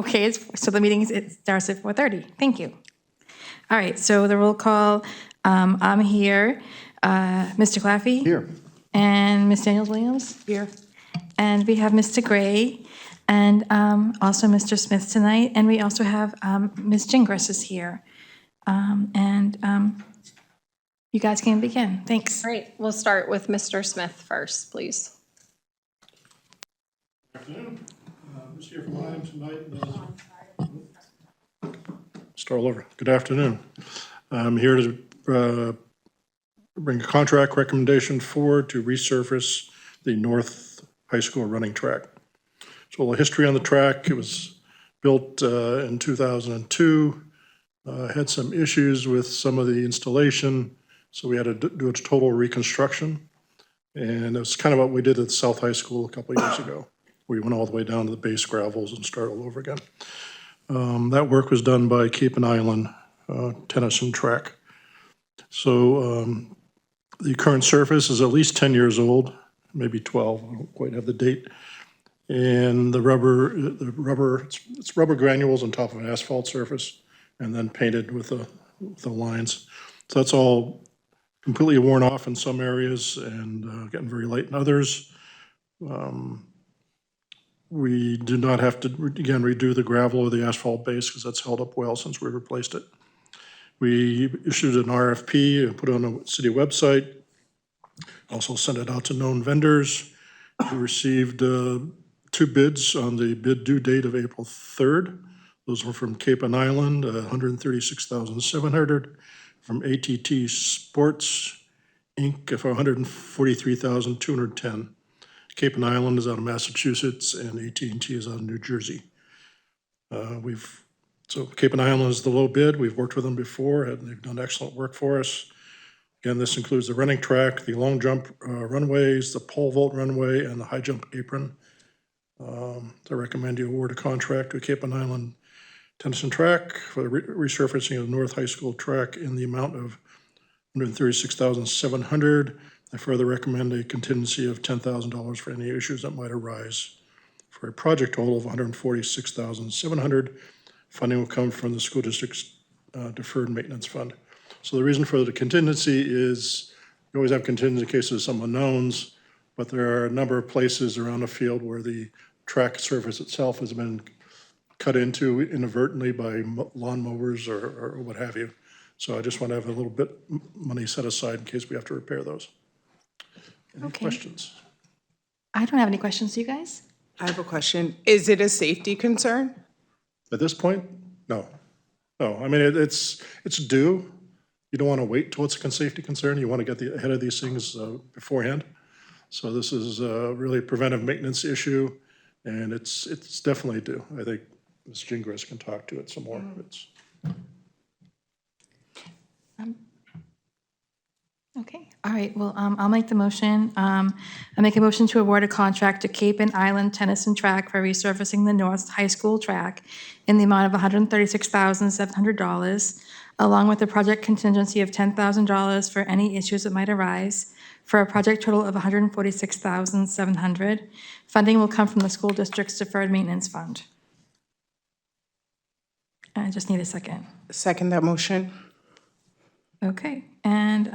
Okay, so the meeting it starts at 4:30. Thank you. All right, so the roll call, I'm here. Mr. Claffey? Here. And Ms. Daniels-Williams? Here. And we have Mr. Gray and also Mr. Smith tonight. And we also have Ms. Gingras is here. You guys can begin. Thanks. All right, we'll start with Mr. Smith first, please. Good afternoon. Just here for my item tonight. Start all over. Good afternoon. I'm here to bring a contract recommendation forward to resurface the North High School running track. So a little history on the track. It was built in 2002. Had some issues with some of the installation, so we had to do a total reconstruction. And that's kind of what we did at South High School a couple of years ago. We went all the way down to the base gravels and started all over again. That work was done by Cape and Island Tennis and Track. So the current surface is at least 10 years old, maybe 12, I don't quite have the date. And the rubber, it's rubber granules on top of an asphalt surface and then painted with the lines. So that's all completely worn off in some areas and getting very light in others. We do not have to, again, redo the gravel or the asphalt base because that's held up well since we replaced it. We issued an RFP and put it on the city website. Also sent it out to known vendors. We received 2 bids on the bid due date of April 3rd. Those were from Cape and Island, $136,700. From ATT Sports, Inc., for $143,210. Cape and Island is out of Massachusetts, and AT&T is out of New Jersey. So Cape and Island is the low bid. We've worked with them before, and they've done excellent work for us. Again, this includes the running track, the long jump runways, the pole vault runway, and the high jump apron. I recommend you award a contract to Cape and Island Tennis and Track for the resurfacing of the North High School track in the amount of $136,700. I further recommend a contingency of $10,000 for any issues that might arise, for a project total of $146,700. Funding will come from the school district's deferred maintenance fund. So the reason for the contingency is you always have contingency in case of some unknowns, but there are a number of places around the field where the track surface itself has been cut into inadvertently by lawn mowers or what have you. So I just want to have a little bit money set aside in case we have to repair those. Any questions? I don't have any questions. Do you guys? I have a question. Is it a safety concern? At this point, no. No, I mean, it's due. You don't want to wait till it's a safety concern. You want to get ahead of these things beforehand. So this is really a preventive maintenance issue, and it's definitely due. I think Ms. Gingras can talk to it some more. Okay, all right, well, I'll make the motion. I make a motion to award a contract to Cape and Island Tennis and Track for resurfacing the North High School track in the amount of $136,700, along with a project contingency of $10,000 for any issues that might arise, for a project total of $146,700. Funding will come from the school district's deferred maintenance fund. I just need a second. Second that motion. Okay, and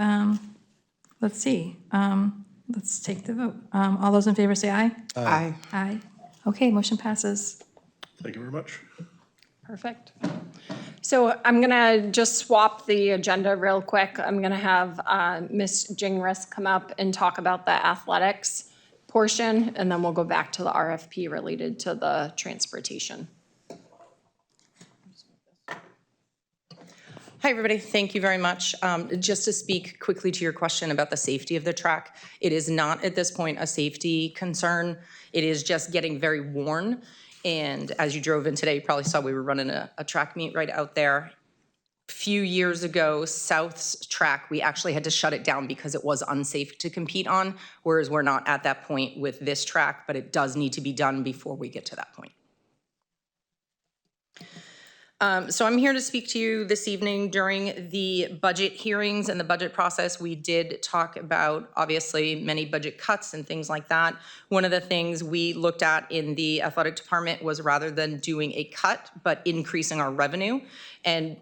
let's see. Let's take the vote. All those in favor say aye. Aye. Aye. Okay, motion passes. Thank you very much. Perfect. So I'm gonna just swap the agenda real quick. I'm gonna have Ms. Gingras come up and talk about the athletics portion, and then we'll go back to the RFP related to the transportation. Hi, everybody. Thank you very much. Just to speak quickly to your question about the safety of the track, it is not at this point a safety concern. It is just getting very worn. And as you drove in today, you probably saw we were running a track meet right out there. A few years ago, South's track, we actually had to shut it down because it was unsafe to compete on, whereas we're not at that point with this track, but it does need to be done before we get to that point. So I'm here to speak to you this evening. During the budget hearings and the budget process, we did talk about, obviously, many budget cuts and things like that. One of the things we looked at in the athletic department was rather than doing a cut, but increasing our revenue. And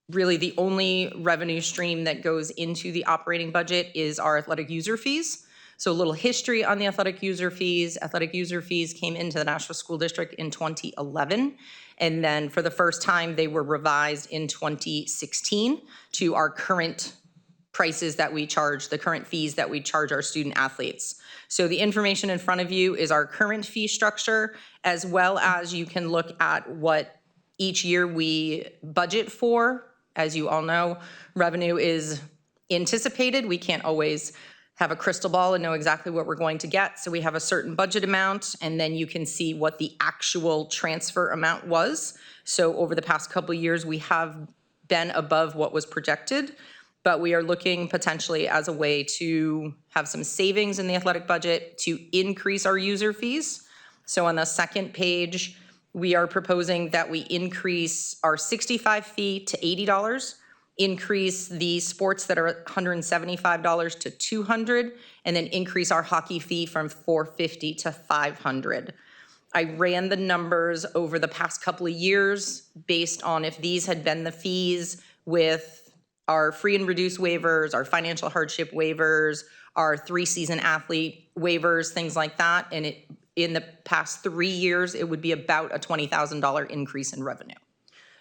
really the only revenue stream that goes into the operating budget is our athletic user fees. So a little history on the athletic user fees. Athletic user fees came into the Nashua School District in 2011. And then for the first time, they were revised in 2016 to our current prices that we charge, the current fees that we charge our student athletes. So the information in front of you is our current fee structure, as well as you can look at what each year we budget for. As you all know, revenue is anticipated. We can't always have a crystal ball and know exactly what we're going to get. So we have a certain budget amount, and then you can see what the actual transfer amount was. So over the past couple of years, we have been above what was projected, but we are looking potentially as a way to have some savings in the athletic budget to increase our user fees. So on the second page, we are proposing that we increase our 65 fee to $80, increase the sports that are $175 to $200, and then increase our hockey fee from $450 to $500. I ran the numbers over the past couple of years based on if these had been the fees with our free and reduced waivers, our financial hardship waivers, our 3-season athlete waivers, things like that. And in the past 3 years, it would be about a $20,000 increase in revenue.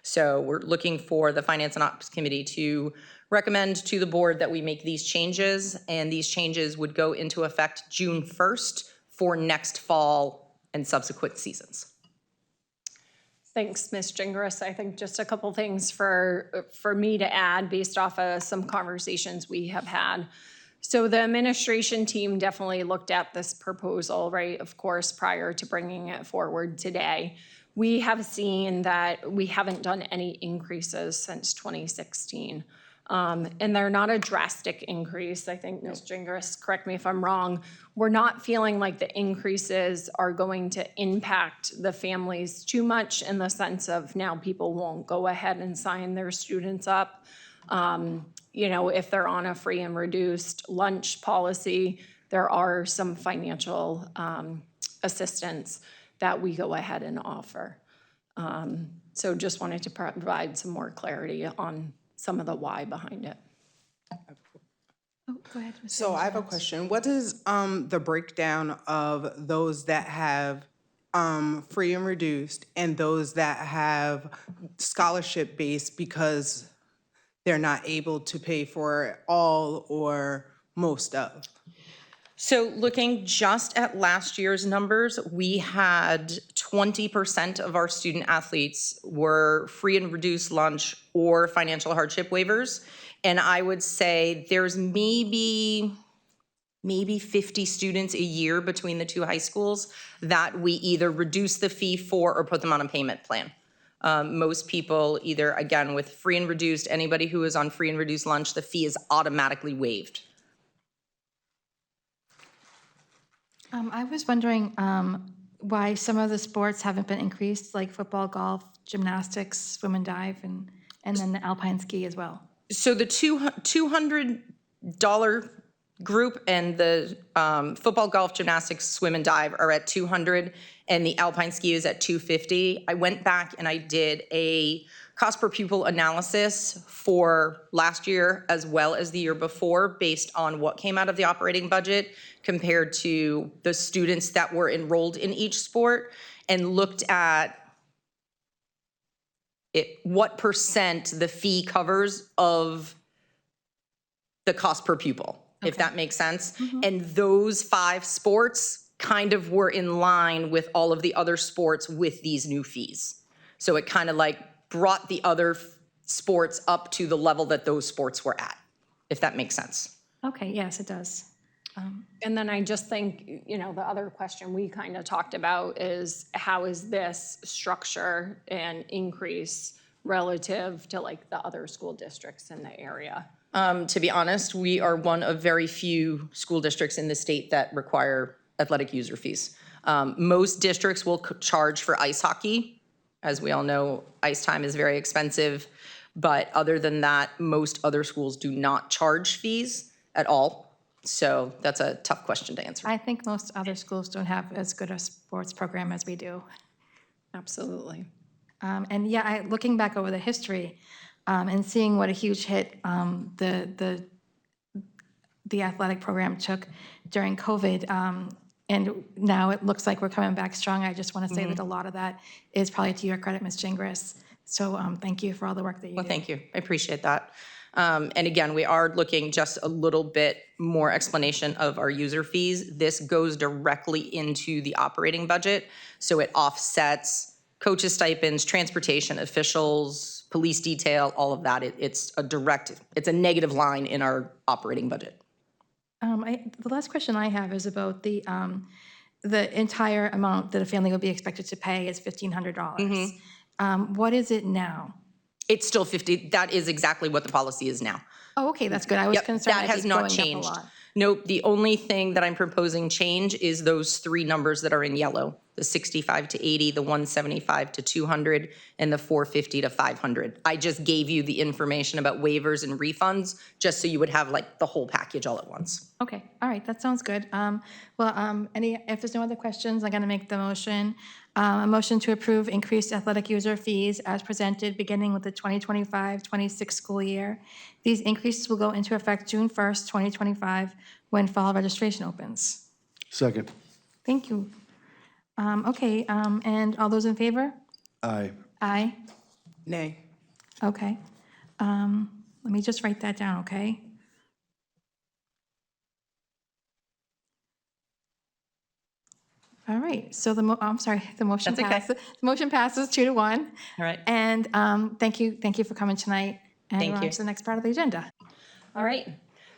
So we're looking for the Finance and Ops Committee to recommend to the board that we make these changes, and these changes would go into effect June 1st for next fall and subsequent seasons. Thanks, Ms. Gingras. I think just a couple things for me to add based off of some conversations we have had. So the administration team definitely looked at this proposal, right, of course, prior to bringing it forward today. We have seen that we haven't done any increases since 2016. And they're not a drastic increase. I think, Ms. Gingras, correct me if I'm wrong, we're not feeling like the increases are going to impact the families too much in the sense of now people won't go ahead and sign their students up. You know, if they're on a free and reduced lunch policy, there are some financial assistance that we go ahead and offer. So just wanted to provide some more clarity on some of the why behind it. Oh, go ahead. Ms. So I have a question. What is the breakdown of those that have free and reduced and those that have scholarship based because they're not able to pay for all or most of? So looking just at last year's numbers, we had 20% of our student athletes were free and reduced lunch or financial hardship waivers. And I would say there's maybe 50 students a year between the two high schools that we either reduce the fee for or put them on a payment plan. Most people either, again, with free and reduced, anybody who is on free and reduced lunch, the fee is automatically waived. I was wondering why some of the sports haven't been increased, like football, golf, gymnastics, swim and dive, and then the alpine ski as well. So the $200 group and the football, golf, gymnastics, swim and dive are at $200, and the alpine ski is at $250. I went back and I did a cost per pupil analysis for last year as well as the year before based on what came out of the operating budget compared to the students that were enrolled in each sport, and looked at what percent the fee covers of the cost per pupil, if that makes sense. And those 5 sports kind of were in line with all of the other sports with these new fees. So it kind of like brought the other sports up to the level that those sports were at, if that makes sense. Okay, yes, it does. And then I just think, you know, the other question we kind of talked about is how is this structure and increase relative to like the other school districts in the area? To be honest, we are one of very few school districts in the state that require athletic user fees. Most districts will charge for ice hockey As we all know, ice time is very expensive, but other than that, most other schools do not charge fees at all. So that's a tough question to answer. I think most other schools don't have as good a sports program as we do. Absolutely. And yeah, looking back over the history and seeing what a huge hit the athletic program took during COVID, and now it looks like we're coming back strong. I just want to say that a lot of that is probably to your credit, Ms. Gingras. So thank you for all the work that you do. Well, thank you. I appreciate that. And again, we are looking just a little bit more explanation of our user fees. This goes directly into the operating budget, so it offsets coaches' stipends, transportation, officials, police detail, all of that. It's a negative line in our operating budget. The last question I have is about the entire amount that a family would be expected to pay is $1,500. What is it now? It's still 50, that is exactly what the policy is now. Oh, okay, that's good. I was Yep, concerned that it'd has be not going up a changed. lot. Nope, the only thing that I'm proposing change is those three numbers that are in yellow, the 65 to 80, the 175 to 200, and the 450 to 500. I just gave you the information about waivers and refunds, just so you would have like the whole package all at once. Okay, all right, that sounds good. If there's no other questions, I'm going to make the motion. A motion to approve increased athletic user fees as presented beginning with the 2025-26 school year. These increases will go into effect June 1st, 2025, when fall registration opens. Second. Thank you. And all those in favor? Aye. Aye. Nay. Okay. Let me just write that down, okay? All right, so the motion That's okay. passes. The motion passes 2-1. All right. And thank you for coming tonight. And Thank we're on you. to the next part of the agenda. All right.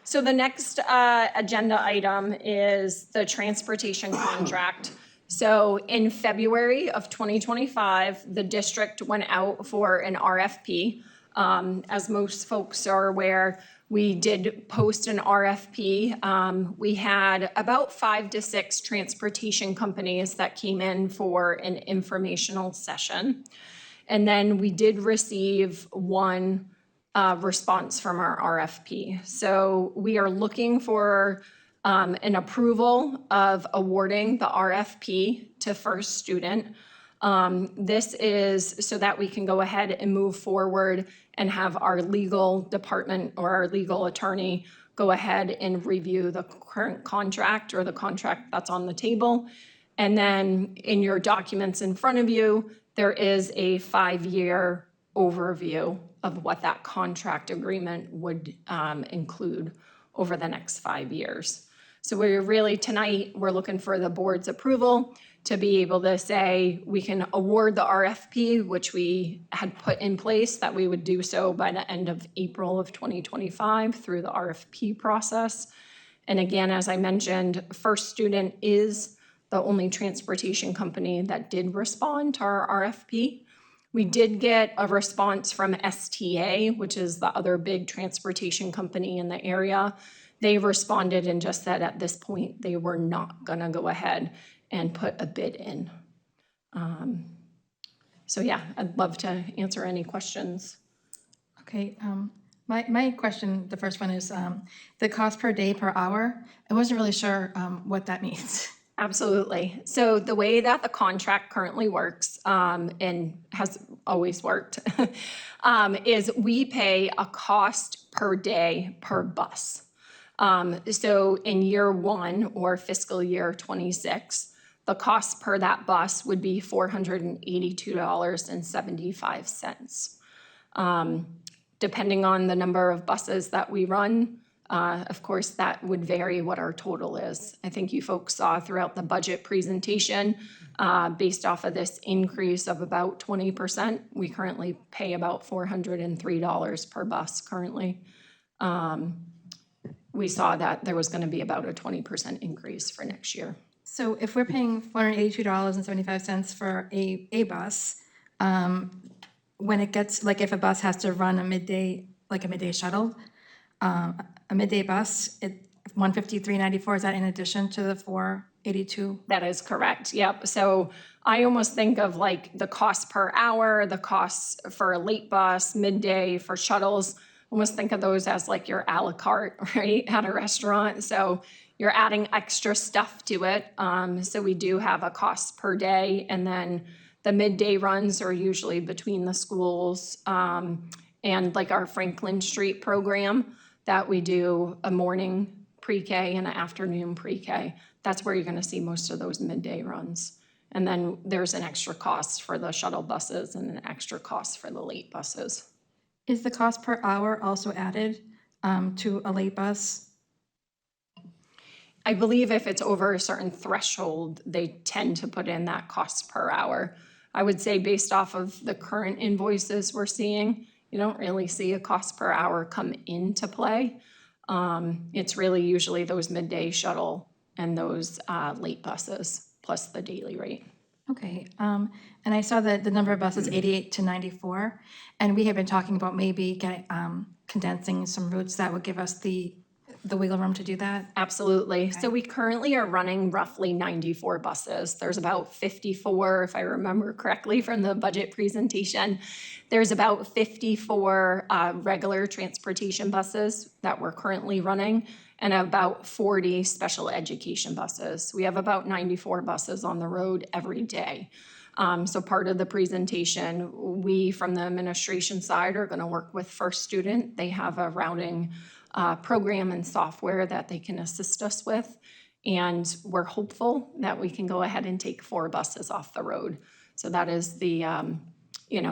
So the next agenda item is the transportation contract. So in February of 2025, the district went out for an RFP. As most folks are aware, we did post an RFP. We had about 5 to 6 transportation companies that came in for an informational session. And then we did receive one response from our RFP. So we are looking for an approval of awarding the RFP to First Student. This is so that we can go ahead and move forward and have our legal department or our legal attorney go ahead and review the current contract or the contract that's on the table. And then in your documents in front of you, there is a 5-year overview of what that contract agreement would include over the next 5 years. So tonight, we're looking for the board's approval to be able to say we can award the RFP, which we had put in place, that we would do so by the end of April of 2025 through the RFP process. And again, as I mentioned, First Student is the only transportation company that did respond to our RFP. We did get a response from STA, which is the other big transportation company in the area. They responded and just said at this point, they were not gonna go ahead and put a bid in. So yeah, I'd love to answer any questions. Okay, my question, the first one is the cost per day per hour. I wasn't really sure what that means. Absolutely. So the way that the contract currently works, and has always worked, is we pay a cost per day per bus. So in year 1 or fiscal year 26, the cost per that bus would be $482.75. Depending on the number of buses that we run, of course, that would vary what our total is. I think you folks saw throughout the budget presentation, based off of this increase of about 20%, we currently pay about $403 per bus currently. We saw that there was going to be about a 20% increase for next year. So if we're paying $482.75 for a bus, when it gets, like if a bus has to run a midday, like a midday shuttle, a midday bus, $153.94, is that in addition to the 82. That is correct, yep. So I almost think of like the cost per hour, the costs for a late bus, midday for shuttles. Almost think of those as like your a la carte, right, at a restaurant. So you're adding extra stuff to it. So we do have a cost per day, and then the midday runs are usually between the schools, and like our Franklin Street program that we do a morning pre-K and an afternoon pre-K. That's where you're gonna see most of those midday runs. And then there's an extra cost for the shuttle buses and an extra cost for the late buses. Is the cost per hour also added to a late bus? I believe if it's over a certain threshold, they tend to put in that cost per hour. I would say based off of the current invoices we're seeing, you don't really see a cost per hour come into play. It's really usually those midday shuttle and those late buses plus the daily rate. Okay, and I saw that the number of buses 88 to 94, and we have been talking about maybe getting, condensing some routes that would give us the wiggle room to do that. Absolutely. So we currently are running roughly 94 buses. There's about 54, if I remember correctly from the budget presentation. There's about 54 regular transportation buses that we're currently running, and about 40 special education buses. We have about 94 buses on the road every day. So part of the presentation, we from the administration side are going to work with First Student. They have a routing program and software that they can assist us with. And we're hopeful that we can go ahead and take 4 buses off the road. So that is the,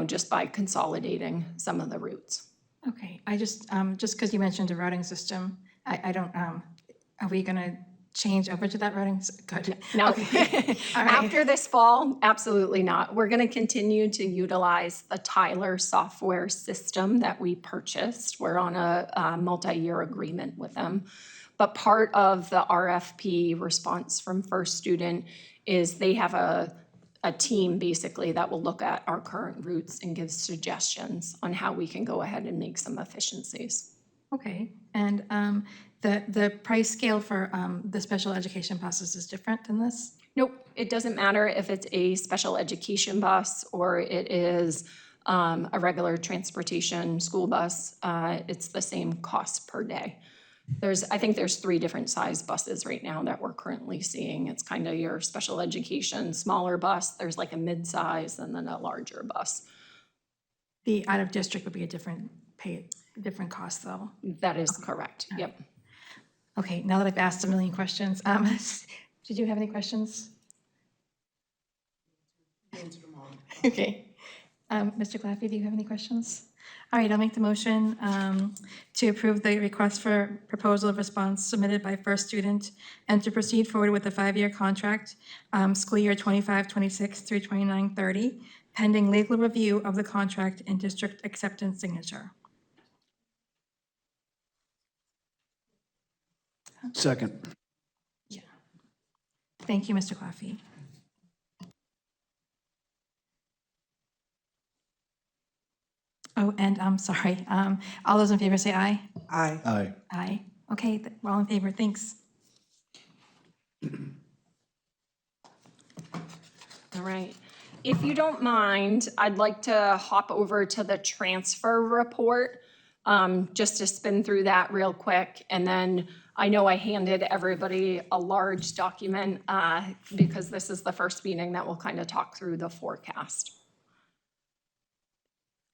just by consolidating some of the routes. Okay, I just because you mentioned a routing system, I don't, are we gonna change over to that routing? Good. No, Okay. All right. after this fall, absolutely not. We're going to continue to utilize the Tyler software system that we purchased. We're on a multi-year agreement with them. But part of the RFP response from First Student is they have a team basically that will look at our current routes and give suggestions on how we can go ahead and make some efficiencies. Okay, and the price scale for the special education buses is different than this? Nope, it doesn't matter if it's a special education bus or it is a regular transportation school bus. It's the same cost per day. I think there's 3 different size buses right now that we're currently seeing. It's kind of your special education, smaller bus. There's like a mid-size and then a larger bus. The out-of-district would be a different cost, though. That is correct, yep. Okay, now that I've asked a million questions, did you have any questions? Okay. Mr. Claffey, do you have any questions? All right, I'll make the motion to approve the request for proposal of response submitted by First Student and to proceed forward with a 5-year contract, school year 25-26 through 29-30, pending legal review of the contract and district acceptance signature. Second. Thank you, Mr. Claffey. Oh, and I'm sorry. All those in favor say aye. Aye. Aye. Aye. Okay, we're all in favor. Thanks. All right. If you don't mind, I'd like to hop over to the transfer report, just to spin through that real quick. And then I know I handed everybody a large document because this is the first meeting that we'll kind of talk through the forecast.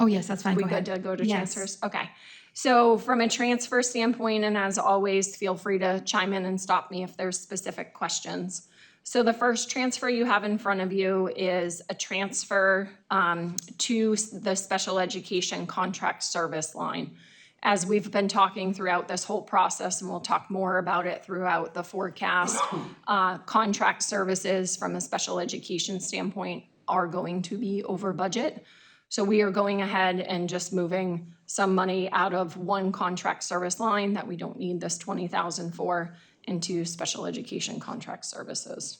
Oh, yes, that's fine. We Go good ahead. to go to Yes. transfers? Okay. So from a transfer standpoint, and as always, feel free to chime in and stop me if there's specific questions. So the first transfer you have in front of you is a transfer to the special education contract service line. As we've been talking throughout this whole process, and we'll talk more about it throughout the forecast, contract services from a special education standpoint are going to be over budget. So we are going ahead and just moving some money out of one contract service line that we don't need this $20,000 for into special education contract services.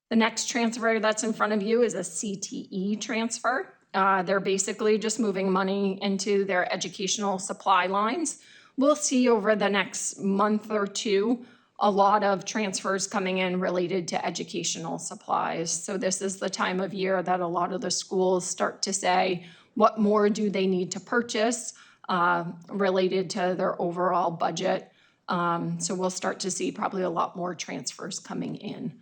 The next transfer that's in front of you is a CTE transfer. They're basically just moving money into their educational supply lines. We'll see over the next month or two a lot of transfers coming in related to educational supplies. So this is the time of year that a lot of the schools start to say, what more do they need to purchase related to their overall budget? So we'll start to see probably a lot more transfers coming in.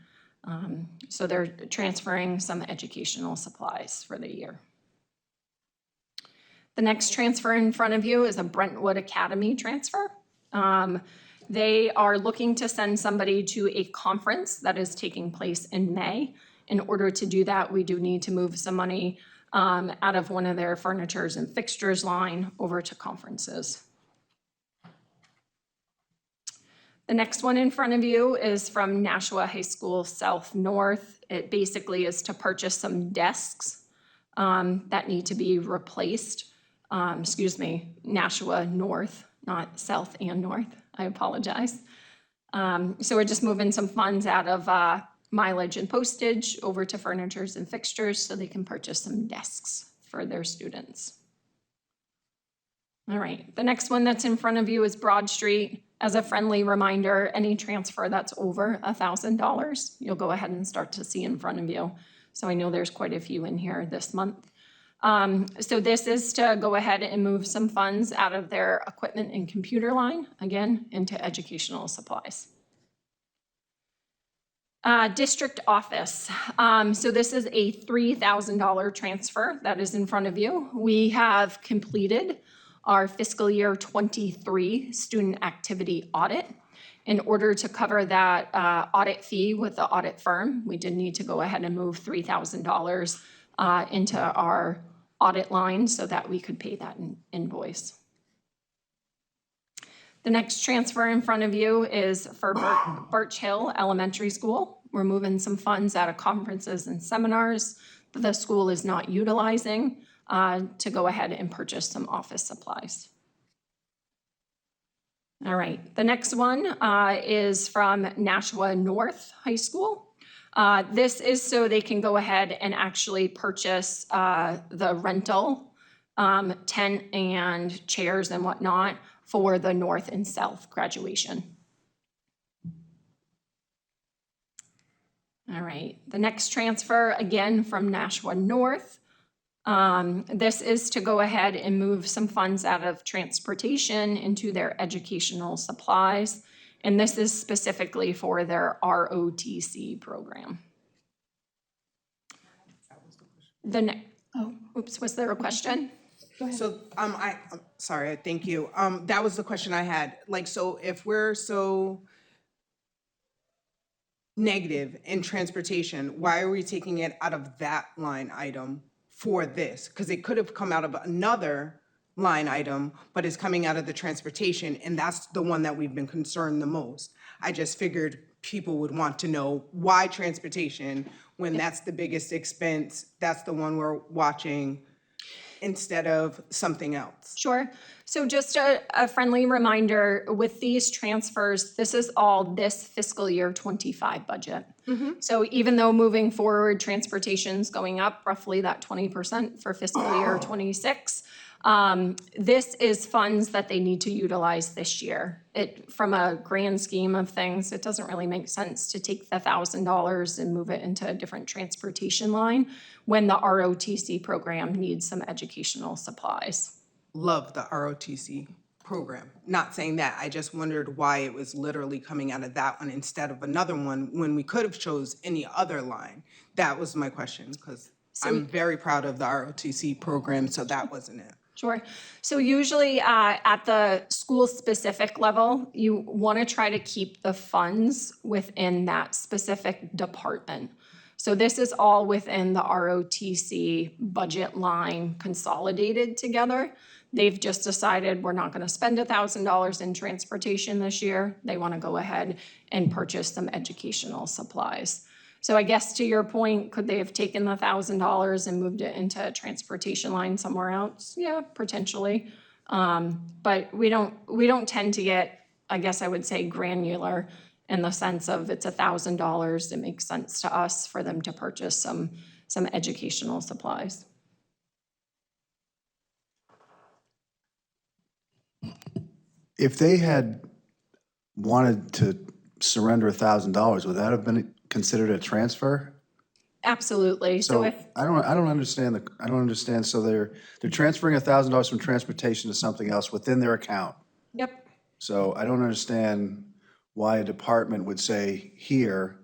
So they're transferring some educational supplies for the year. The next transfer in front of you is a Brentwood Academy transfer. They are looking to send somebody to a conference that is taking place in May. In order to do that, we do need to move some money out of one of their furnitures and fixtures line over to conferences. The next one in front of you is from Nashua High School South North. It basically is to purchase some desks that need to be replaced. Nashua North, not South and North. I apologize. So we're just moving some funds out of mileage and postage over to furnitures and fixtures so they can purchase some desks for their students. All right, the next one that's in front of you is Broad Street. As a friendly reminder, any transfer that's over $1,000, you'll go ahead and start to see in front of you. So I know there's quite a few in here this month. So this is to go ahead and move some funds out of their equipment and computer line, again, into educational supplies. District office. So this is a $3,000 transfer that is in front of you. We have completed our fiscal year 23 student activity audit. In order to cover that audit fee with the audit firm, we did need to go ahead and move $3,000 into our audit line so that we could pay that invoice. The next transfer in front of you is for Birch Hill Elementary School. We're moving some funds out of conferences and seminars that the school is not utilizing to go ahead and purchase some office supplies. All right, the next one is from Nashua North High School. This is so they can go ahead and actually purchase the rental tent and chairs and whatnot for the North and South graduation. All right, the next transfer, again, from Nashua North. This is to go ahead and move some funds out of transportation into their educational supplies. And this is specifically for their ROTC program. Was there a question? So, I'm sorry, thank you. That was the question I had. Like, so if we're so negative in transportation, why are we taking it out of that line item for this? Because it could have come out of another line item, but it's coming out of the transportation, and that's the one that we've been concerned the most. I just figured people would want to know why transportation when that's the biggest expense, that's the one we're watching, instead of something else. Sure. So just a friendly reminder, with these transfers, this is all this fiscal year 25 budget. So even though moving forward, transportation's going up roughly that 20% for fiscal year 26, this is funds that they need to utilize this year. From a grand scheme of things, it doesn't really make sense to take the $1,000 and move it into a different transportation line when the ROTC program needs some educational supplies. Love the ROTC program. Not saying that, I just wondered why it was literally coming out of that one instead of another one when we could have chose any other line. That was my question, because I'm very proud of the ROTC program, so that wasn't it. Sure. So usually at the school-specific level, you want to try to keep the funds within that specific department. So this is all within the ROTC budget line consolidated together. They've just decided we're not going to spend $1,000 in transportation this year. They want to go ahead and purchase some educational supplies. So I guess to your point, could they have taken the $1,000 and moved it into a transportation line somewhere else? Yeah, potentially. But we don't tend to get, I guess I would say, granular in the sense of it's $1,000. It makes sense to us for them to purchase some educational supplies. If they had wanted to surrender $1,000, would that have been considered a transfer? Absolutely. So So if, I don't understand. So they're transferring $1,000 from transportation to something else within their account. yep. So I don't understand why a department would say here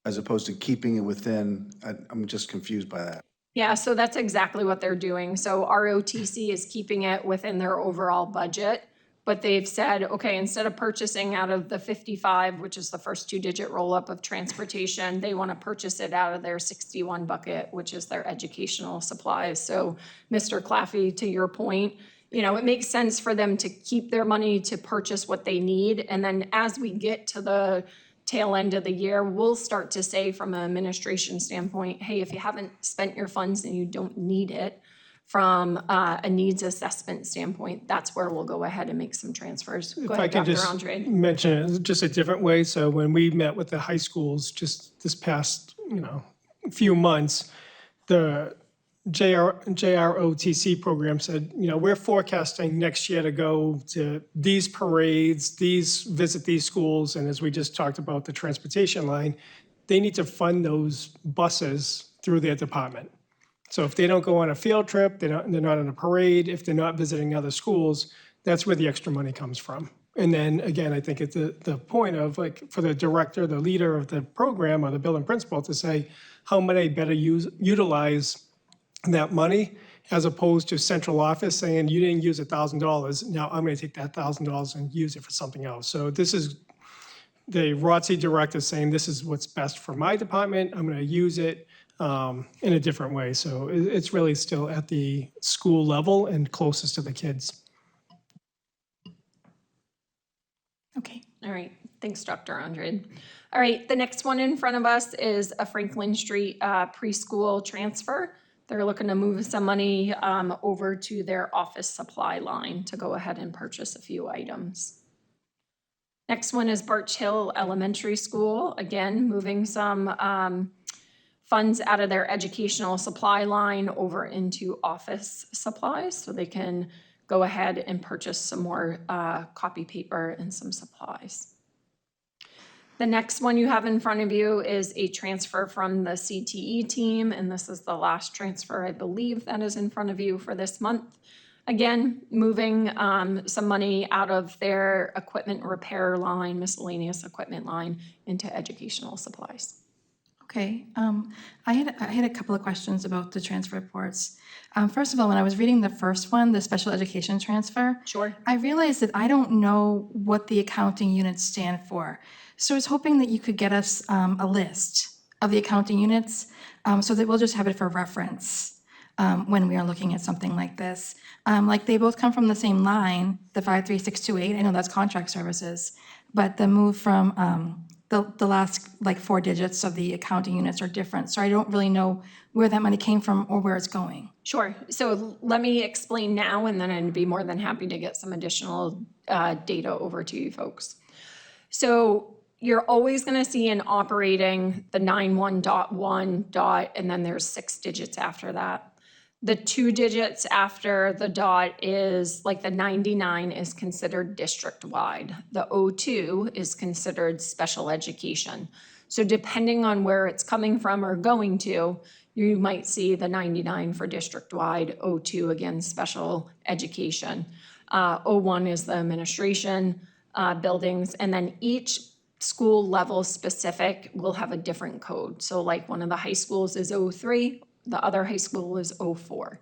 as opposed to keeping it within. I'm just confused by that. Yeah, so that's exactly what they're doing. So ROTC is keeping it within their overall budget, but they've said, okay, instead of purchasing out of the 55, which is the first two-digit roll-up of transportation, they want to purchase it out of their 61 bucket, which is their educational supplies. So, Mr. Claffey, to your point, you know, it makes sense for them to keep their money to purchase what they need. And then as we get to the tail end of the year, we'll start to say from an administration standpoint, hey, if you haven't spent your funds and you don't need it, from a needs assessment standpoint, that's where we'll go ahead and make some transfers. Go If I ahead, can Dr. just Andre. mention it just a different way. So when we met with the high schools just this past, few months, the JROTC program said, we're forecasting next year to go to these parades, visit these schools, and as we just talked about the transportation line, they need to fund those buses through their department. So if they don't go on a field trip, they're not on a parade, if they're not visiting other schools, that's where the extra money comes from. And then again, I think it's the point of like for the director, the leader of the program or the building principal to say, how might I better utilize that money as opposed to central office saying you didn't use $1,000. Now I'm going to take that $1,000 and use it for something else. So this is the ROTC director saying this is what's best for my department. I'm going to use it in a different way. So it's really still at the school level and closest to the kids. Okay. All right, thanks, Dr. Andre. All right, the next one in front of us is a Franklin Street preschool transfer. They're looking to move some money over to their office supply line to go ahead and purchase a few items. Next one is Birch Hill Elementary School. Again, moving some funds out of their educational supply line over into office supplies so they can go ahead and purchase some more copy paper and some supplies. The next one you have in front of you is a transfer from the CTE team, and this is the last transfer, I believe, that is in front of you for this month. Again, moving some money out of their equipment repair line, miscellaneous equipment line, into educational supplies. Okay, I had a couple of questions about the transfer reports. First of all, when I was reading the first one, the special education transfer, Sure. I realized that I don't know what the accounting units stand for. So I was hoping that you could get us a list of the accounting units so that we'll just have it for reference when we are looking at something like this. Like they both come from the same line, the 53628, I know that's contract services, but the move from the last like 4 digits of the accounting units are different. So I don't really know where that money came from or where it's going. Sure. So let me explain now, and then I'd be more than happy to get some additional data over to you folks. So you're always going to see in operating the 91.1 dot, and then there's 6 digits after that. The 2 digits after the dot is like the 99 is considered district-wide. The 02 is considered special education. So depending on where it's coming from or going to, you might see the 99 for district-wide, 02 again, special education. 01 is the administration buildings, and then each school level specific will have a different code. So like one of the high schools is 03, the other high school is 04.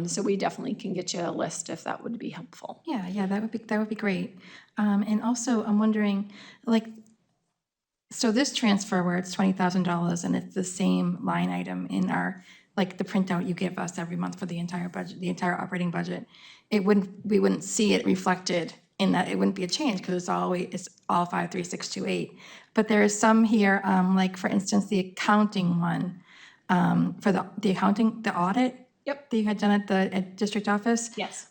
So we definitely can get you a list if that would be helpful. Yeah, that would be great. And also, I'm wondering, like, so this transfer where it's $20,000 and it's the same line item in our, like the printout you give us every month for the entire budget, the entire operating budget, we wouldn't see it reflected in that. It wouldn't be a change because it's all 53628. But there is some here, like for instance, the accounting one, for the accounting, the audit. Yep. That you had done at district office. Yes.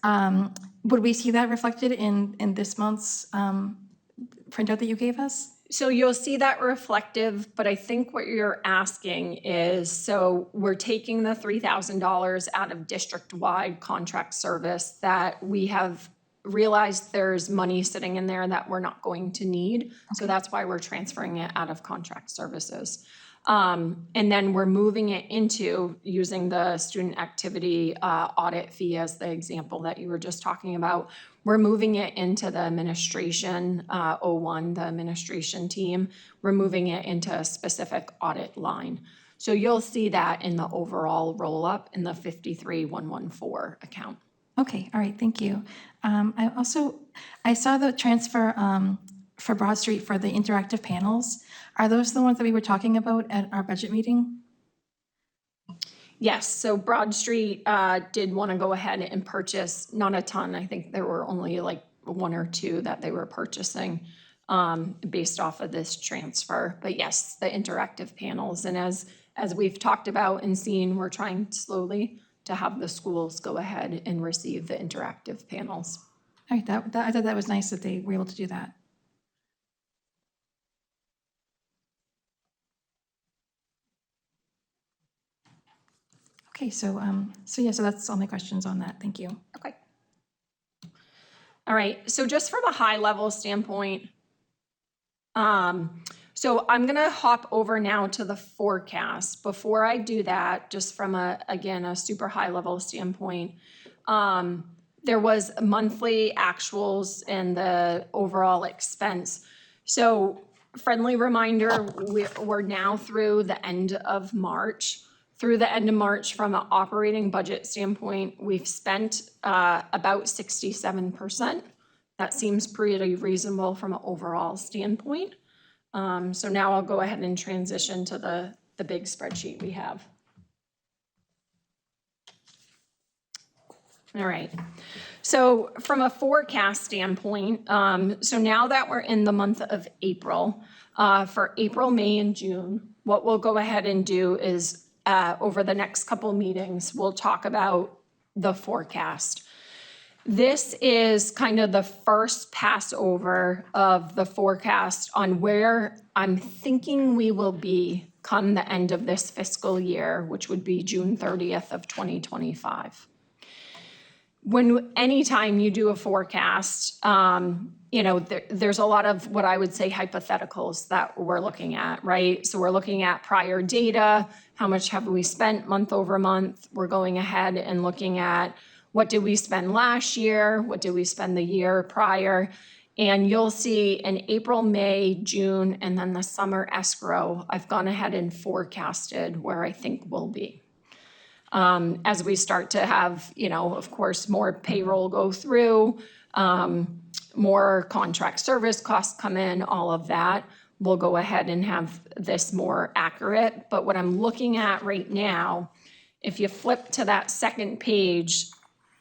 Would we see that reflected in this month's printout that you gave us? So you'll see that reflective, but I think what you're asking is, so we're taking the $3,000 out of district-wide contract service that we have realized there's money sitting in there that we're not going to need. So that's why we're transferring it out of contract services. And then we're moving it into using the student activity audit fee as the example that you were just talking about. We're moving it into the administration, 01, the administration team. We're moving it into a specific audit line. So you'll see that in the overall roll-up in the 53,114 account. Okay, all right, thank you. I saw the transfer for Broad Street for the interactive panels. Are those the ones that we were talking about at our budget meeting? Yes, so Broad Street did want to go ahead and purchase, not a ton, I think there were only like 1 or 2 that they were purchasing based off of this transfer. But yes, the interactive panels, and as we've talked about and seen, we're trying slowly to have the schools go ahead and receive the interactive panels. All right, I thought that was nice that they were able to do that. Okay, so that's all my questions on that. Thank you. Okay. All right, so just from a high level standpoint, so I'm gonna hop over now to the forecast. Before I do that, just from a super high level standpoint, there was monthly actuals and the overall expense. So friendly reminder, we're now through the end of March. Through the end of March, from an operating budget standpoint, we've spent about 67%. That seems pretty reasonable from an overall standpoint. So now I'll go ahead and transition to the big spreadsheet we have. All right. So from a forecast standpoint, so now that we're in the month of April, for April, May, and June, what we'll go ahead and do is over the next couple meetings, we'll talk about the forecast. This is kind of the first pass over of the forecast on where I'm thinking we will be come the end of this fiscal year, which would be June 30th of 2025. Anytime you do a forecast, there's a lot of what I would say hypotheticals that we're looking at, right? So we're looking at prior data, how much have we spent month over month? We're going ahead and looking at what did we spend last year? What did we spend the year prior? And you'll see in April, May, June, and then the summer escrow, I've gone ahead and forecasted where I think we'll be. As we start to have, of course, more payroll go through, more contract service costs come in, all of that, we'll go ahead and have this more accurate. But what I'm looking at right now, if you flip to that second page,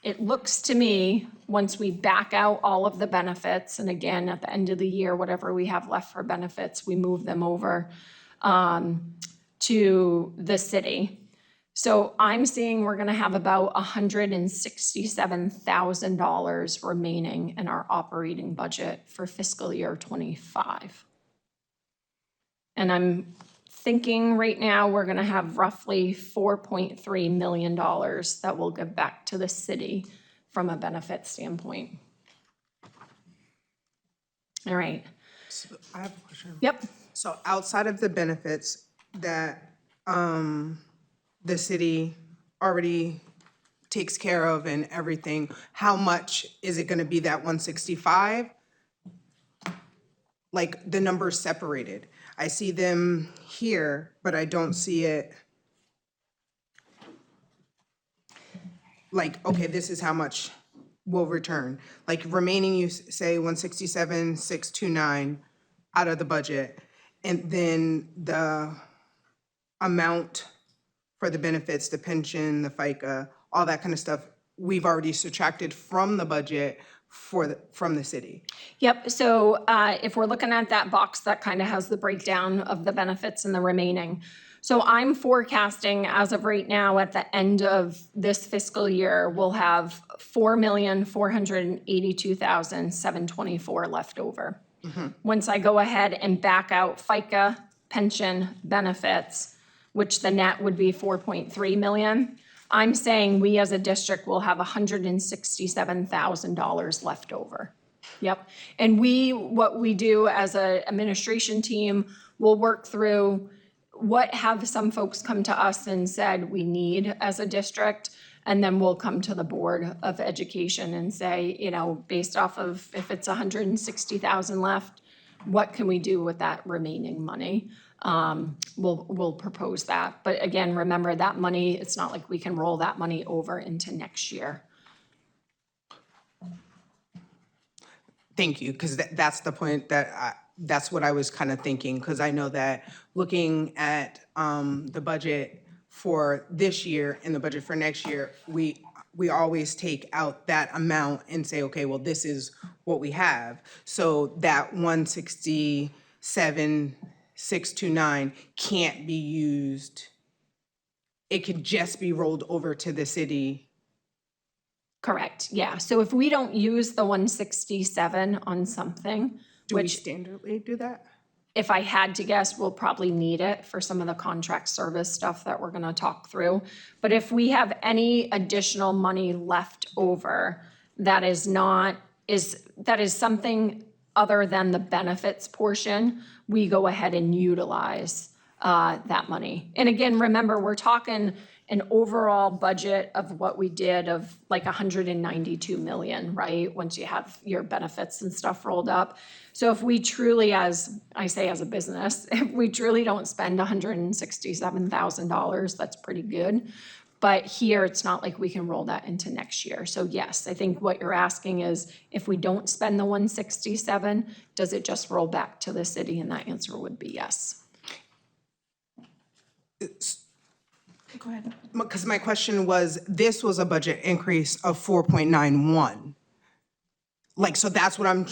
it looks to me, once we back out all of the benefits, and again, at the end of the year, whatever we have left for benefits, we move them over to the city. So I'm seeing we're gonna have about $167,000 remaining in our operating budget for fiscal year 25. And I'm thinking right now we're gonna have roughly $4.3 million that we'll give back to the city from a benefit standpoint. All right. So I have a question. Yep. So outside of the benefits that the city already takes care of and everything, how much is it gonna be that 165? Like the numbers separated. I see them here, but I don't see it. Like, okay, this is how much we'll return. Like remaining, you say 167,629 out of the budget. And then the amount for the benefits, the pension, the FICA, all that kind of stuff, we've already subtracted from the budget from the city. Yep, so if we're looking at that box that kind of has the breakdown of the benefits and the remaining. So I'm forecasting as of right now at the end of this fiscal year, we'll have $4,482,724 left over. Once I go ahead and back out FICA, pension, benefits, which the net would be 4.3 million, I'm saying we as a district will have $167,000 left over. Yep. And what we do as an administration team, we'll work through what have some folks come to us and said we need as a district. And then we'll come to the Board of Education and say, based off of if it's 160,000 left, what can we do with that remaining money? We'll propose that. But again, remember that money, it's not like we can roll that money over into next year. Thank you, because that's the point that's what I was kind of thinking, because I know that looking at the budget for this year and the budget for next year, we always take out that amount and say, okay, well, this is what we have. So that 167,629 can't be used. It could just be rolled over to the city. Correct, yeah. So if we don't use the 167 on something, Do we which standardly do that? if I had to guess, we'll probably need it for some of the contract service stuff that we're gonna talk through. But if we have any additional money left over that is something other than the benefits portion, we go ahead and utilize that money. And again, remember, we're talking an overall budget of what we did of like 192 million, right? Once you have your benefits and stuff rolled up. So if we truly, as I say as a business, if we truly don't spend $167,000, that's pretty good. But here, it's not like we can roll that into next year. So yes, I think what you're asking is, if we don't spend the 167, does it just roll back to the city? And that answer would be yes. Go ahead. Because my question was, this was a budget increase of 4.91. Like, so that's what I'm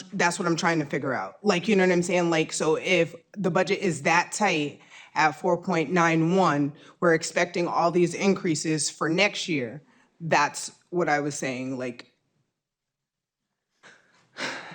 trying to figure out. Like, you know what I'm saying? Like, so if the budget is that tight at 4.91, we're expecting all these increases for next year. That's what I was saying, like.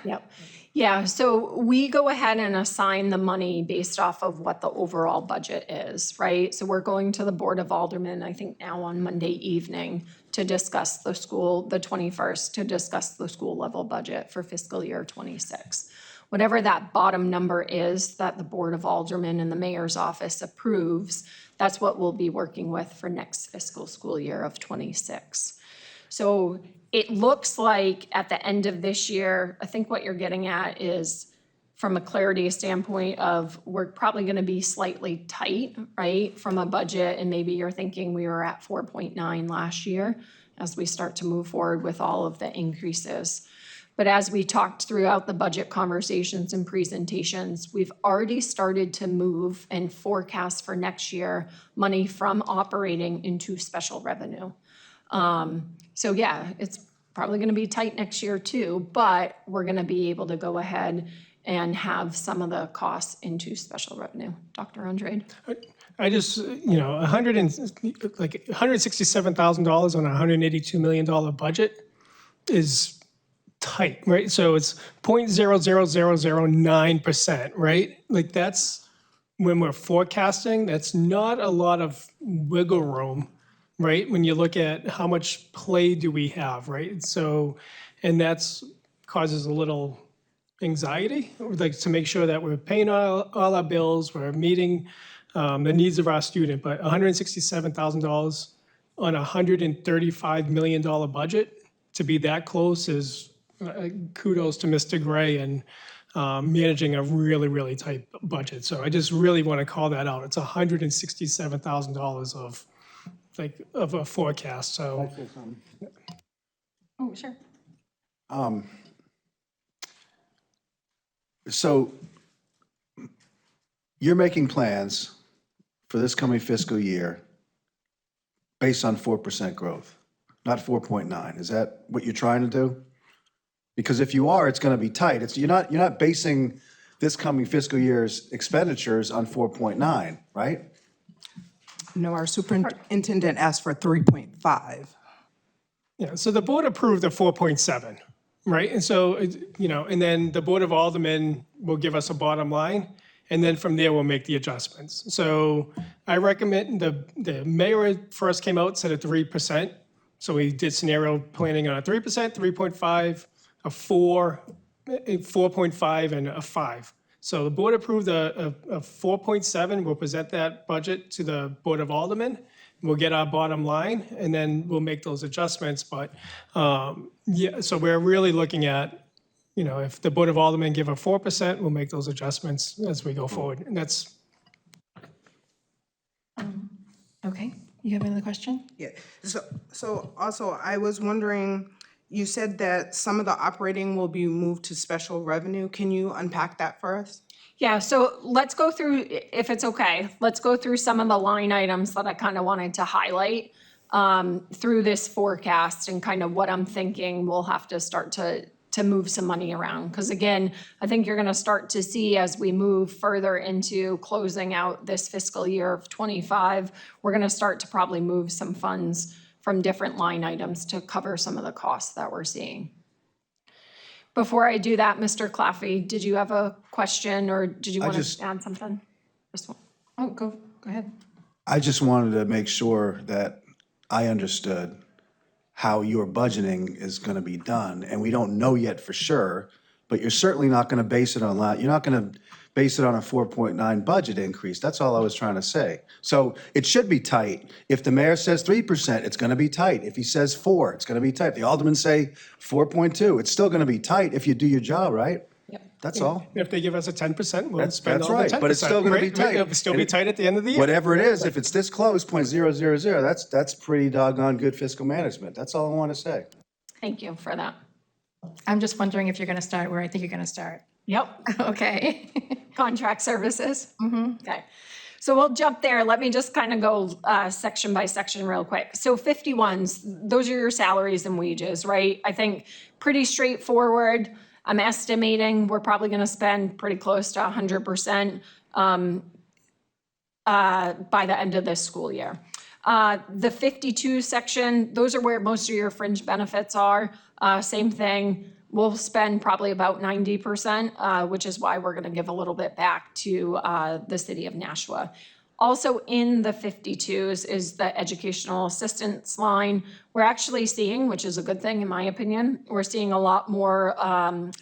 Yep. Yeah, so we go ahead and assign the money based off of what the overall budget is, right? So we're going to the Board of Aldermen, I think now on Monday evening, to discuss the 21st, to discuss the school level budget for fiscal year 26. Whatever that bottom number is that the Board of Aldermen and the mayor's office approves, that's what we'll be working with for next fiscal school year of 26. So it looks like at the end of this year, I think what you're getting at is from a clarity standpoint of we're probably going to be slightly tight, right, from a budget. And maybe you're thinking we were at 4.9 last year as we start to move forward with all of the increases. But as we talked throughout the budget conversations and presentations, we've already started to move and forecast for next year money from operating into special revenue. So yeah, it's probably going to be tight next year too, but we're going to be able to go ahead and have some of the costs into special revenue. Dr. Andrade? I just, $167,000 on a $182 million budget is tight, right? So it's 0.00009%, right? Like that's, when we're forecasting, that's not a lot of wiggle room, right? When you look at how much play do we have, right? So, and that's causes a little anxiety, like to make sure that we're paying all our bills, we're meeting the needs of our student, but $167,000 on a $135 million budget, to be that close is kudos to Mr. Gray and managing a really, really tight budget. So I just really want to call that out. It's $167,000 of a forecast, so. Oh, sure. So you're making plans for this coming fiscal year based on 4% growth, not 4.9. Is that what you're trying to do? Because if you are, it's going to be tight. You're not basing this coming fiscal year's expenditures on 4.9, right? No, our superintendent asked for 3.5. Yeah, so the board approved the 4.7, right? And so, and then the Board of Aldermen will give us a bottom line, and then from there, we'll make the adjustments. So I recommend, the mayor first came out, said a 3%. So we did scenario planning on a 3%, 3.5, a 4, a 4.5, and a 5. So the board approved a 4.7. We'll present that budget to the Board of Aldermen. We'll get our bottom line, and then we'll make those adjustments. But, yeah, so we're really looking at, if the Board of Aldermen give a 4%, we'll make those adjustments as we go forward. And that's, Okay, you have another question? Yeah, so also, I was wondering, you said that some of the operating will be moved to special revenue. Can you unpack that for us? Yeah, so let's go through, if it's okay, let's go through some of the line items that I kind of wanted to highlight through this forecast and kind of what I'm thinking we'll have to start to move some money around. Because again, I think you're going to start to see as we move further into closing out this fiscal year of '25, we're going to start to probably move some funds from different line items to cover some of the costs that we're seeing. Before I do that, Mr. Claffey, did you have a question or did you want to add something? Just one. Oh, go ahead. I just wanted to make sure that I understood how your budgeting is going to be done, and we don't know yet for sure, but you're certainly not going to base it on that. You're not going to base it on a 4.9 budget increase. That's all I was trying to say. So it should be tight. If the mayor says 3%, it's going to be tight. If he says 4, it's going to be tight. If the aldermen say 4.2, it's still going to be tight if you do your job, right? Yep. That's all. if they give us a 10%, we'll spend That's all the 10%. right, but it's still gonna be right? tight. It'll still be tight at the end of the year. Whatever it is, if it's this close, 0.000, that's pretty doggone good fiscal management. That's all I want to say. Thank you for that. I'm just wondering if you're going to start where I think you're going to start. Yep. Okay. Contract services? Okay. So we'll jump there. Let me just kind of go section by section real quick. So 51s, those are your salaries and wages, right? I think pretty straightforward. I'm estimating we're probably going to spend pretty close to 100% by the end of this school year. The 52 section, those are where most of your fringe benefits are. Same thing. We'll spend probably about 90%, which is why we're going to give a little bit back to the city of Nashua. Also in the 52s is the educational assistance line. We're actually seeing, which is a good thing in my opinion, we're seeing a lot more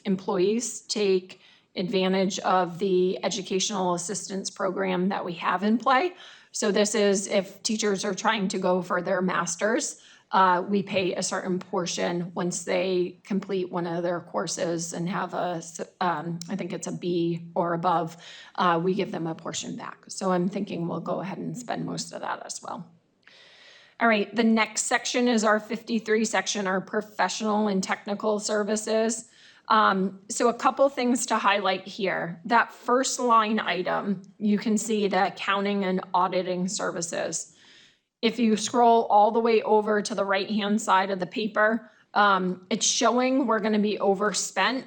employees take advantage of the educational assistance program that we have in play. So this is if teachers are trying to go for their masters, we pay a certain portion once they complete one of their courses and have I think it's a B or above, we give them a portion back. So I'm thinking we'll go ahead and spend most of that as well. All right, the next section is our 53 section, our professional and technical services. So a couple things to highlight here. That first line item, you can see the accounting and auditing services. If you scroll all the way over to the right-hand side of the paper, it's showing we're going to be overspent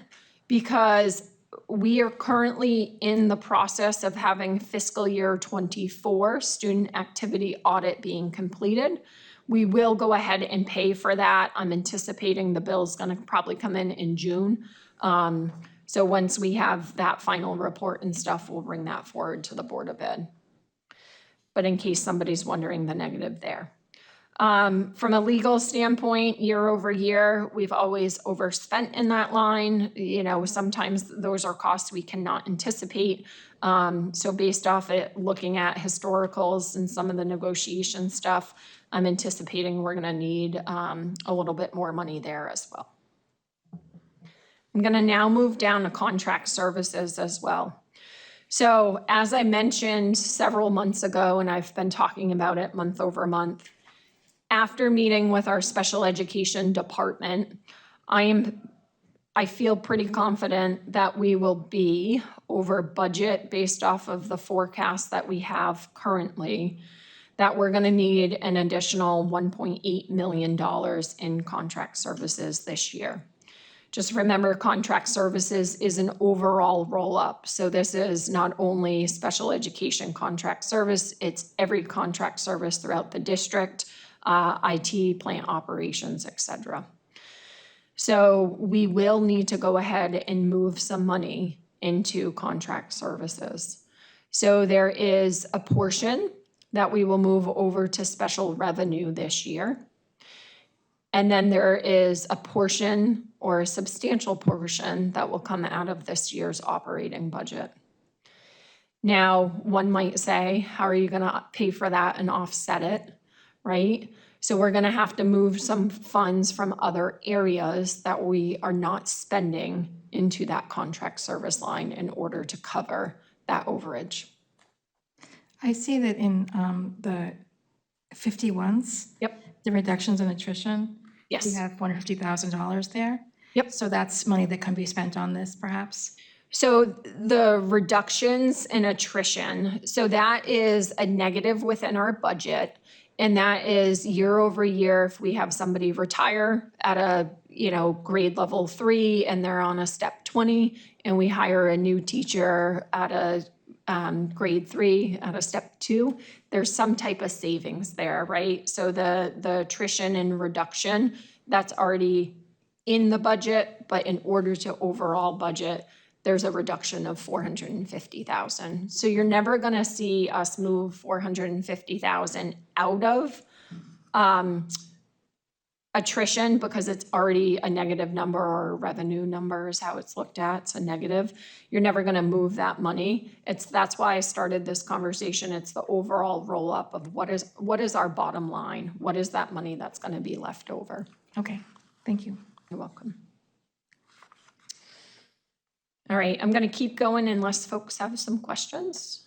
because we are currently in the process of having fiscal year 24 student activity audit being completed. We will go ahead and pay for that. I'm anticipating the bill's going to probably come in June. So once we have that final report and stuff, we'll bring that forward to the Board of Ed. But in case somebody's wondering the negative there. From a legal standpoint, year over year, we've always overspent in that line. You know, sometimes those are costs we cannot anticipate. So based off it, looking at historicals and some of the negotiation stuff, I'm anticipating we're gonna need a little bit more money there as well. I'm gonna now move down to contract services as well. So as I mentioned several months ago, and I've been talking about it month over month, after meeting with our special education department, I feel pretty confident that we will be over budget based off of the forecast that we have currently, that we're going to need an additional $1.8 million in contract services this year. Just remember, contract services is an overall roll-up. So this is not only special education contract service, it's every contract service throughout the district, IT, plant operations, et cetera. So we will need to go ahead and move some money into contract services. So there is a portion that we will move over to special revenue this year. And then there is a portion or a substantial portion that will come out of this year's operating budget. Now, one might say, how are you going to pay for that and offset it, right? So we're going to have to move some funds from other areas that we are not spending into that contract service line in order to cover that overage. I see that in the 51s. Yep. The reductions in attrition. Yes. We have $150,000 there. Yep. So that's money that can be spent on this, perhaps? So the reductions in attrition, so that is a negative within our budget. And that is year over year, if we have somebody retire at a, grade level 3 and they're on a step 20, and we hire a new teacher at a grade 3 at a step 2, there's some type of savings there, right? So the attrition and reduction, that's already in the budget, but in order to overall budget, there's a reduction of $450,000. So you're never gonna see us move $450,000 out of attrition because it's already a negative number, or revenue number is how it's looked at, it's a negative. You're never gonna move that money. That's why I started this conversation. It's the overall roll-up of what is our bottom line? What is that money that's gonna be left over? Okay, thank you. You're welcome. All right, I'm going to keep going unless folks have some questions.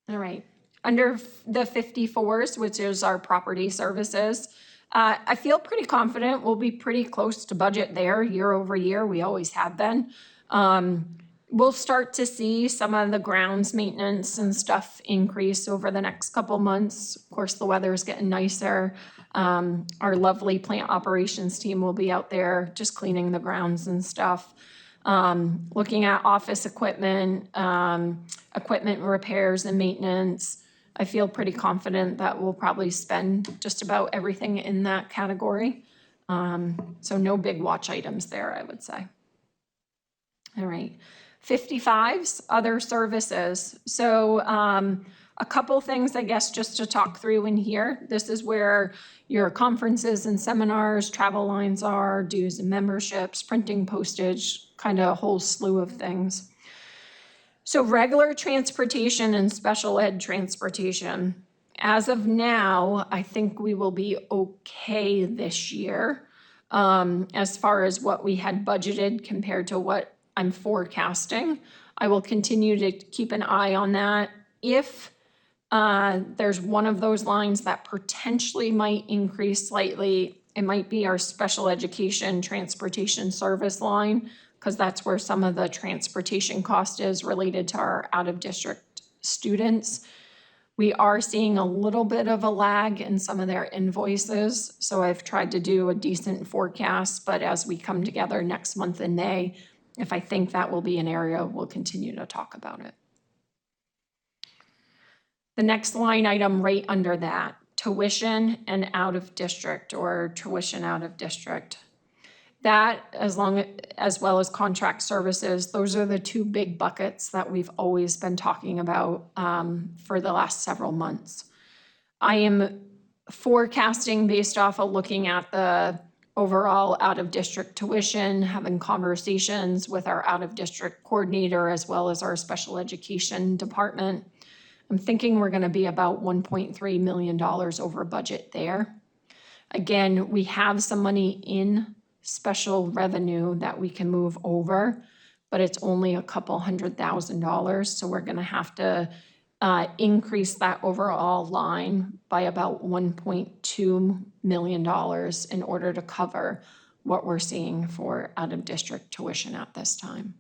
All right, under the 54s, which is our property services, I feel pretty confident we'll be pretty close to budget there year over year. We always have been. We'll start to see some of the grounds maintenance and stuff increase over the next couple months. Of course, the weather is getting nicer. Our lovely plant operations team will be out there just cleaning the grounds and stuff. Looking at office equipment, equipment repairs and maintenance, I feel pretty confident that we'll probably spend just about everything in that category. So no big watch items there, I would say. All right, 55s, other services. So a couple things, I guess, just to talk through in here. This is where your conferences and seminars, travel lines are, dues and memberships, printing, postage, kind of a whole slew of things. So regular transportation and special ed transportation. As of now, I think we will be okay this year as far as what we had budgeted compared to what I'm forecasting. I will continue to keep an eye on that. If there's one of those lines that potentially might increase slightly, it might be our special education transportation service line, because that's where some of the transportation cost is related to our out-of-district students. We are seeing a little bit of a lag in some of their invoices, so I've tried to do a decent forecast, but as we come together next month in May, if I think that will be an area, we'll continue to talk about it. The next line item right under that, tuition and out-of-district, or tuition out-of-district. That, as well as contract services, those are the two big buckets that we've always been talking about for the last several months. I am forecasting based off of looking at the overall out-of-district tuition, having conversations with our out-of-district coordinator as well as our special education department. I'm thinking we're going to be about $1.3 million over budget there. Again, we have some money in special revenue that we can move over, but it's only a couple $100,000. So we're going to have to increase that overall line by about $1.2 million in order to cover what we're seeing for out-of-district tuition at this time.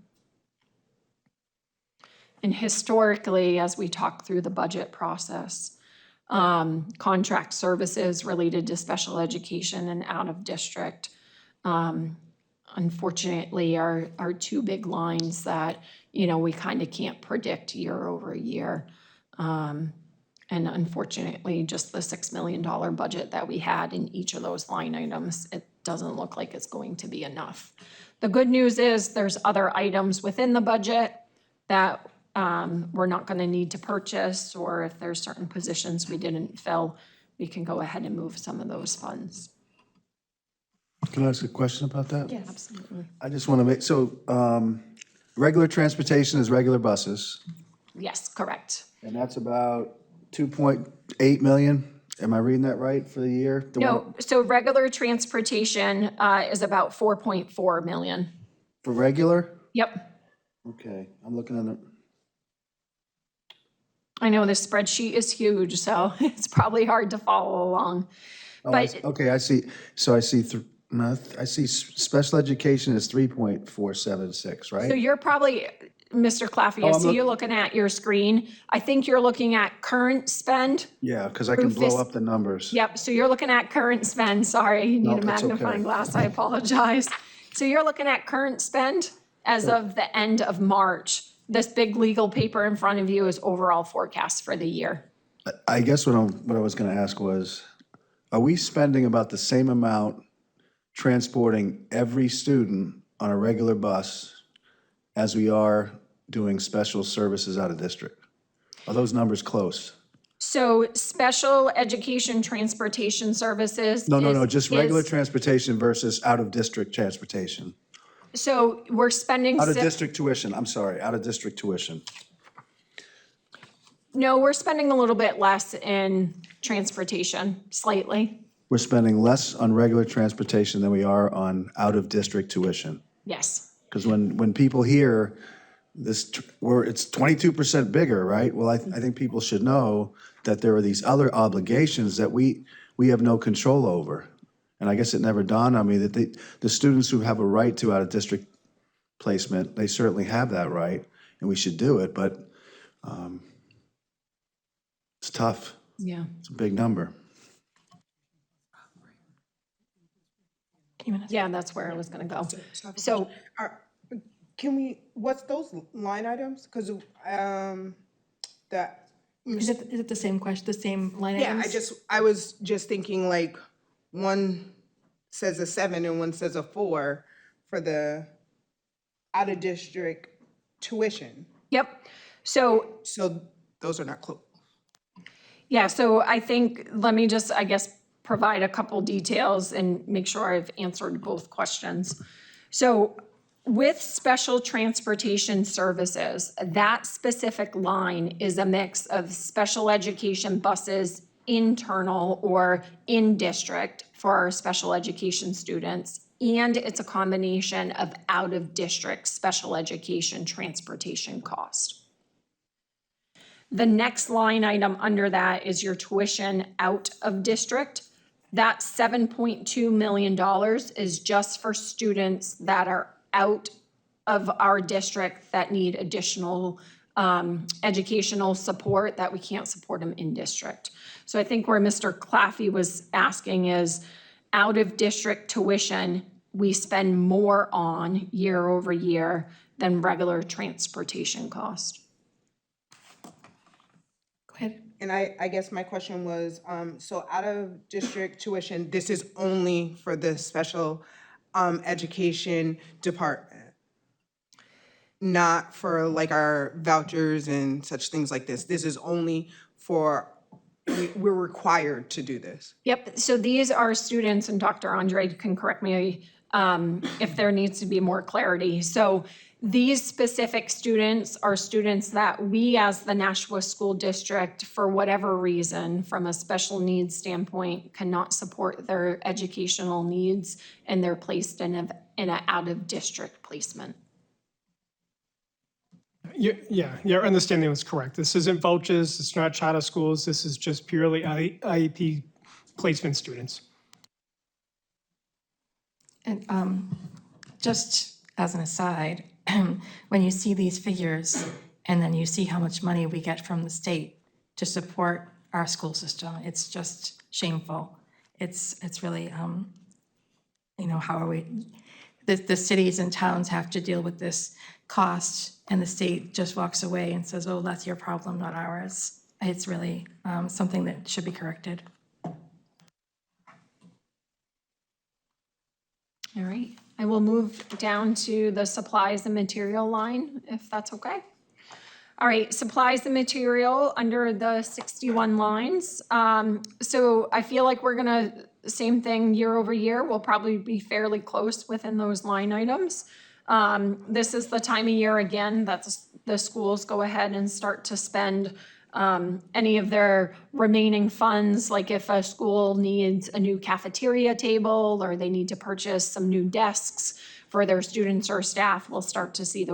And historically, as we talk through the budget process, contract services related to special education and out-of-district, unfortunately, are two big lines that, we kind of can't predict year over year. And unfortunately, just the $6 million budget that we had in each of those line items, it doesn't look like it's going to be enough. The good news is there's other items within the budget that we're not going to need to purchase, or if there's certain positions we didn't fill, we can go ahead and move some of those funds. Can I ask a question about that? Yeah, absolutely. I just want to make, so regular transportation is regular buses, Yes, correct. and that's about 2.8 million? Am I reading that right for the year? The one- No, so regular transportation is about 4.4 million. For regular? Yep. Okay, I'm looking at it. I know this spreadsheet is huge, so it's probably hard to follow along. Oh, But okay, I see, so I see, no, I see special education is 3.476, so right? you're probably, Mr. Claffey, I Oh, I'm see you looking at your screen. I think you're looking at current spend. Yeah, because I can Rufus- blow up the numbers. Yep, so you're looking at current spend, sorry, you No, need a that's okay. magnifying glass, I apologize. So you're looking at current spend as of the end of March. This big legal paper in front of you is overall forecast for the year. I guess what I was going to ask was, are we spending about the same amount transporting every student on a regular bus as we are doing special services out of district? Are those numbers close? So special education transportation services. No, is- just regular is- transportation versus out-of-district transportation. So we're spending. Out-of-district tuition, I'm sorry, out-of-district tuition. No, we're spending a little bit less in transportation, slightly. We're spending less on regular transportation than we are on out-of-district tuition. Yes. Because when people hear this, it's 22% bigger, right? Well, I think people should know that there are these other obligations that we have no control over. And I guess it never dawned on me that the students who have a right to out-of-district placement, they certainly have that right, and we should do it, but it's tough. Yeah. It's a big number. Yeah, that's where I was gonna go. So Can we, what's those line items? Because that, Is it the same question, the same line yeah, items? I was just thinking like, one says a 7 and one says a 4 for the out-of-district tuition. yep. So So those are not close. yeah, so I think, let me just, I guess, provide a couple details and make sure I've answered both questions. So with special transportation services, that specific line is a mix of special education buses, internal or in-district for our special education students, and it's a combination of out-of-district special education transportation cost. The next line item under that is your tuition out of district. That $7.2 million is just for students that are out of our district that need additional educational support, that we can't support them in district. So I think where Mr. Claffey was asking is, out of district tuition, we spend more on year over year than regular transportation cost. Go ahead. And I guess my question was, so out-of-district tuition, this is only for the special education department? Not for like our vouchers and such things like this? This is only for, we're required to do this? Yep, so these are students, and Dr. Andre can correct me if there needs to be more clarity. So these specific students are students that we, as the Nashua School District, for whatever reason, from a special needs standpoint, cannot support their educational needs, and they're placed in an out-of-district placement. Yeah, your understanding was correct. This isn't vouchers, it's not charter schools, this is just purely IEP placement students. And just as an aside, when you see these figures and then you see how much money we get from the state to support our school system, it's just shameful. It's really, how are we, the cities and towns have to deal with this cost, and the state just walks away and says, oh, that's your problem, not ours. It's really something that should be corrected. All right, I will move down to the supplies and material line, if that's okay. All right, supplies and material under the 61 lines. So I feel like we're gonna, same thing year over year, we'll probably be fairly close within those line items. This is the time of year again that the schools go ahead and start to spend any of their remaining funds, like if a school needs a new cafeteria table or they need to purchase some new desks for their students or staff, we'll start to see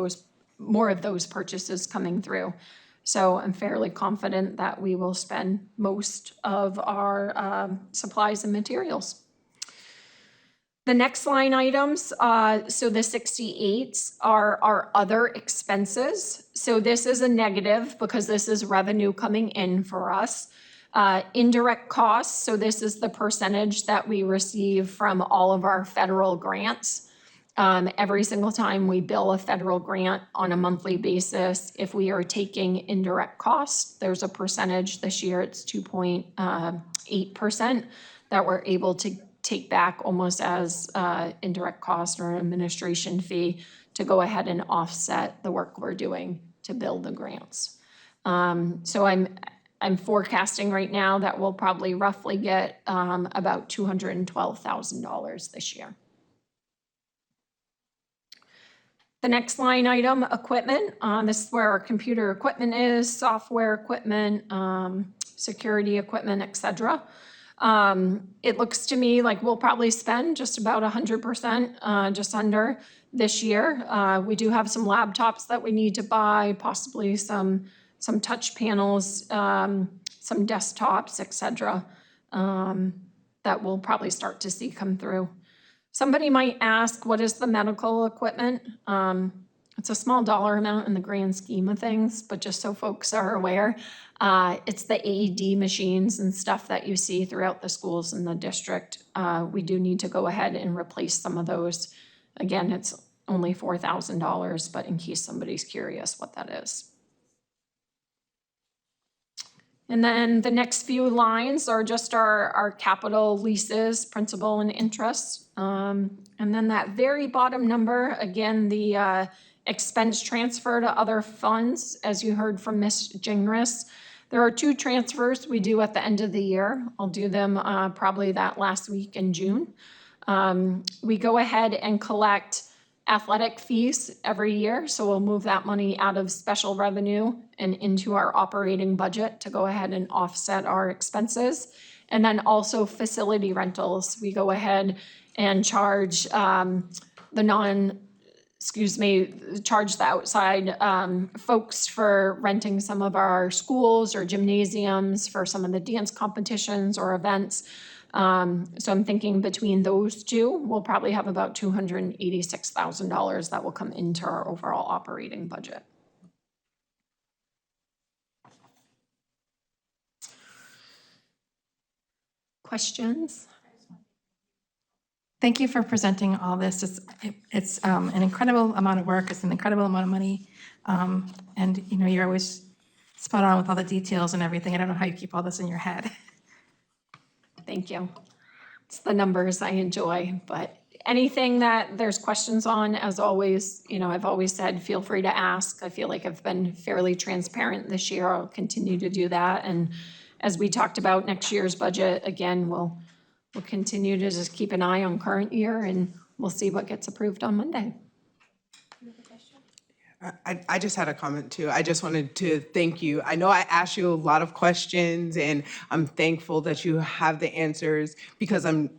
more of those purchases coming through. So I'm fairly confident that we will spend most of our supplies and materials. The next line items, so the 68s are our other expenses. So this is a negative because this is revenue coming in for us. Indirect costs, so this is the percentage that we receive from all of our federal grants. Every single time we bill a federal grant on a monthly basis, if we are taking indirect costs, there's a percentage. This year it's 2.8% that we're able to take back almost as indirect cost or administration fee to go ahead and offset the work we're doing to build the grants. So I'm forecasting right now that we'll probably roughly get about $212,000 this year. The next line item, equipment. This is where our computer equipment is, software equipment, security equipment, et cetera. It looks to me like we'll probably spend just about 100%, just under this year. We do have some laptops that we need to buy, possibly some touch panels, some desktops, et cetera, that we'll probably start to see come through. Somebody might ask, what is the medical equipment? It's a small dollar amount in the grand scheme of things, but just so folks are aware, it's the AED machines and stuff that you see throughout the schools in the district. We do need to go ahead and replace some of those. Again, it's only $4,000, but in case somebody's curious what that is. And then the next few lines are just our capital leases, principal and interest. And then that very bottom number, again, the expense transfer to other funds, as you heard from Ms. Gingras. There are 2 transfers we do at the end of the year. I'll do them probably that last week in June. We go ahead and collect athletic fees every year, so we'll move that money out of special revenue and into our operating budget to go ahead and offset our expenses. And then also facility rentals. We go ahead and charge charge the outside folks for renting some of our schools or gymnasiums for some of the dance competitions or events. So I'm thinking between those two, we'll probably have about $286,000 that will come into our overall operating budget. Questions? Thank you for presenting all this. It's an incredible amount of work. It's an incredible amount of money. And you're always spot on with all the details and everything. I don't know how you keep all this in your head. Thank you. It's the numbers I enjoy, but anything that there's questions on, as always, I've always said, feel free to ask. I feel like I've been fairly transparent this year. I'll continue to do that. And as we talked about next year's budget, again, we'll continue to just keep an eye on current year and we'll see what gets approved on Monday. I just had a comment too. I just wanted to thank you. I know I asked you a lot of questions and I'm thankful that you have the answers because I'm,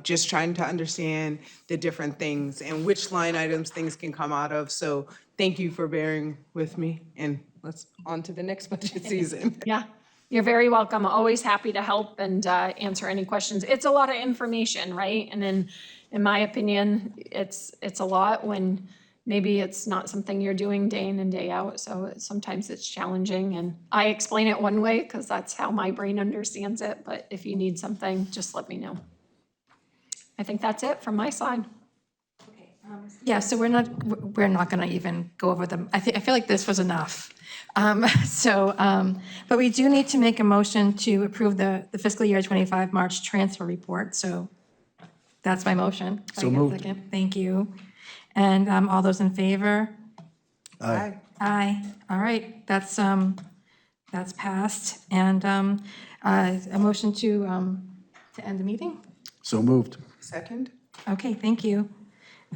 just trying to understand the different things and which line items things can come out of. So thank you for bearing with me and let's on to the next budget season. Yeah, you're very welcome. Always happy to help and answer any questions. It's a lot of information, right? And in my opinion, it's a lot when maybe it's not something you're doing day in and day out. So sometimes it's challenging and I explain it one way because that's how my brain understands it. But if you need something, just let me know. I think that's it from my side. Yeah, so we're not going to even go over them. I feel like this was enough. But we do need to make a motion to approve the fiscal year 25 March transfer report. So that's my motion. So moved. Second. Thank you. And all those in favor? Aye. Aye. All right, that's passed. And a motion to end the meeting? So moved. Second? Okay, thank you.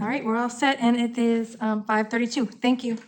All right, we're all set, and it is 5:32. Thank you.